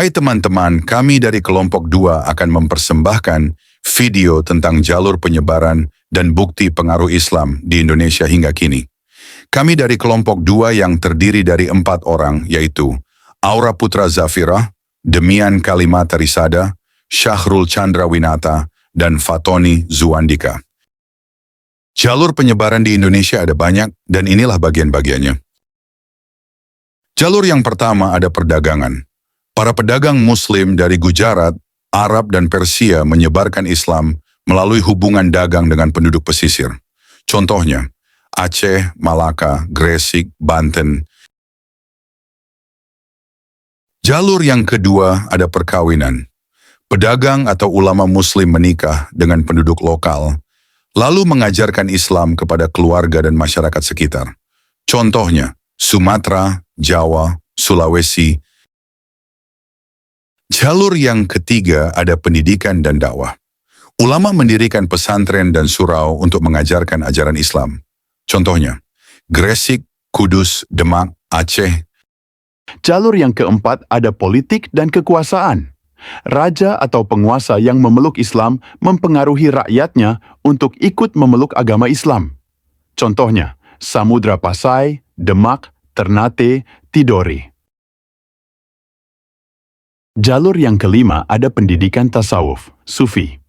Hai teman-teman, kami dari kelompok 2 akan mempersembahkan video tentang jalur penyebaran dan bukti pengaruh Islam di Indonesia hingga kini. Kami dari kelompok 2 yang terdiri dari 4 orang, yaitu Aura Putra Zafirah, Demian Kalimata Risada, Syahrul Chandra Winata, dan Fatoni Zuandika. Jalur penyebaran di Indonesia ada banyak, dan inilah bagian-bagiannya. Jalur yang pertama ada perdagangan. Para pedagang Muslim dari Gujarat, Arab, dan Persia menyebarkan Islam melalui hubungan dagang dengan penduduk pesisir. Contohnya, Aceh, Malaka, Gresik, Banten. Jalur yang kedua ada perkawinan. Pedagang atau ulama Muslim menikah dengan penduduk lokal, lalu mengajarkan Islam kepada keluarga dan masyarakat sekitar. Contohnya, Sumatera, Jawa, Sulawesi. Jalur yang ketiga ada pendidikan dan dakwah. Ulama mendirikan pesantren dan surau untuk mengajarkan ajaran Islam. Contohnya, Gresik, Kudus, Demak, Aceh. Jalur yang keempat ada politik dan kekuasaan. Raja atau penguasa yang memeluk Islam mempengaruhi rakyatnya untuk ikut memeluk agama Islam. Contohnya, Samudra Pasai, Demak, Ternate, Tidore. Jalur yang kelima ada pendidikan tasawuf, sufi.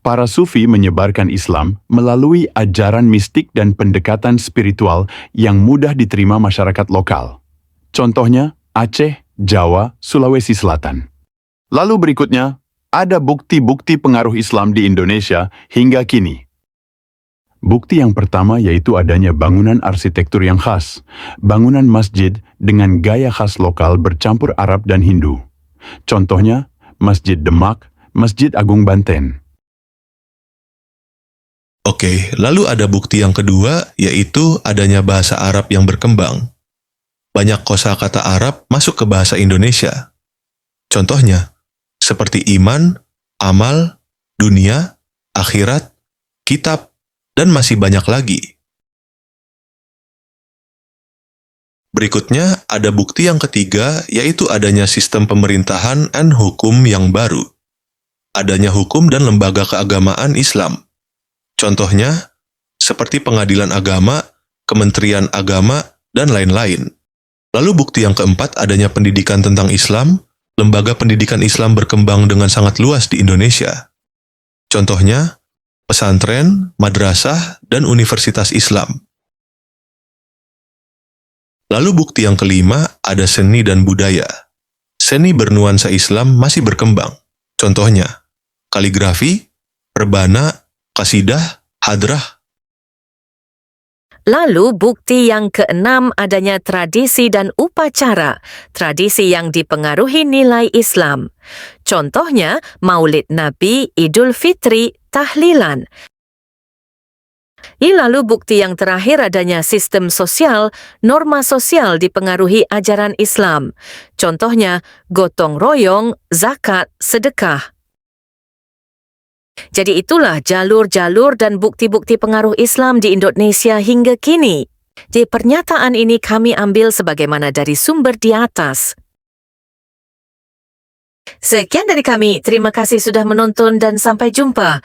Para sufi menyebarkan Islam melalui ajaran mistik dan pendekatan spiritual yang mudah diterima masyarakat lokal. Contohnya, Aceh, Jawa, Sulawesi Selatan. Lalu berikutnya, ada bukti-bukti pengaruh Islam di Indonesia hingga kini. Bukti yang pertama yaitu adanya bangunan arsitektur yang khas, bangunan masjid dengan gaya khas lokal bercampur Arab dan Hindu. Contohnya, Masjid Demak, Masjid Agung Banten. Oke, lalu ada bukti yang kedua, yaitu adanya bahasa Arab yang berkembang. Banyak kosakata Arab masuk ke bahasa Indonesia. Contohnya, seperti iman, amal, dunia, akhirat, kitab, dan masih banyak lagi. Berikutnya, ada bukti yang ketiga, yaitu adanya sistem pemerintahan dan hukum yang baru. Adanya hukum dan lembaga keagamaan Islam. Contohnya, seperti pengadilan agama, kementerian agama, dan lain-lain. Lalu bukti yang keempat adanya pendidikan tentang Islam, lembaga pendidikan Islam berkembang dengan sangat luas di Indonesia. Contohnya, pesantren, madrasah, dan universitas Islam. Lalu bukti yang kelima ada seni dan budaya. Seni bernuansa Islam masih berkembang. Contohnya, kaligrafi, rebana, kasidah, hadrah. Lalu bukti yang keenam adanya tradisi dan upacara, tradisi yang dipengaruhi nilai Islam. Contohnya, Maulid Nabi, Idul Fitri, tahlilan. Lalu bukti yang terakhir adanya sistem sosial, norma sosial dipengaruhi ajaran Islam. Contohnya, gotong royong, zakat, sedekah. Jadi itulah jalur-jalur dan bukti-bukti pengaruh Islam di Indonesia hingga kini. Di pernyataan ini kami ambil sebagaimana dari sumber di atas. Sekian dari kami, terima kasih sudah menonton dan sampai jumpa.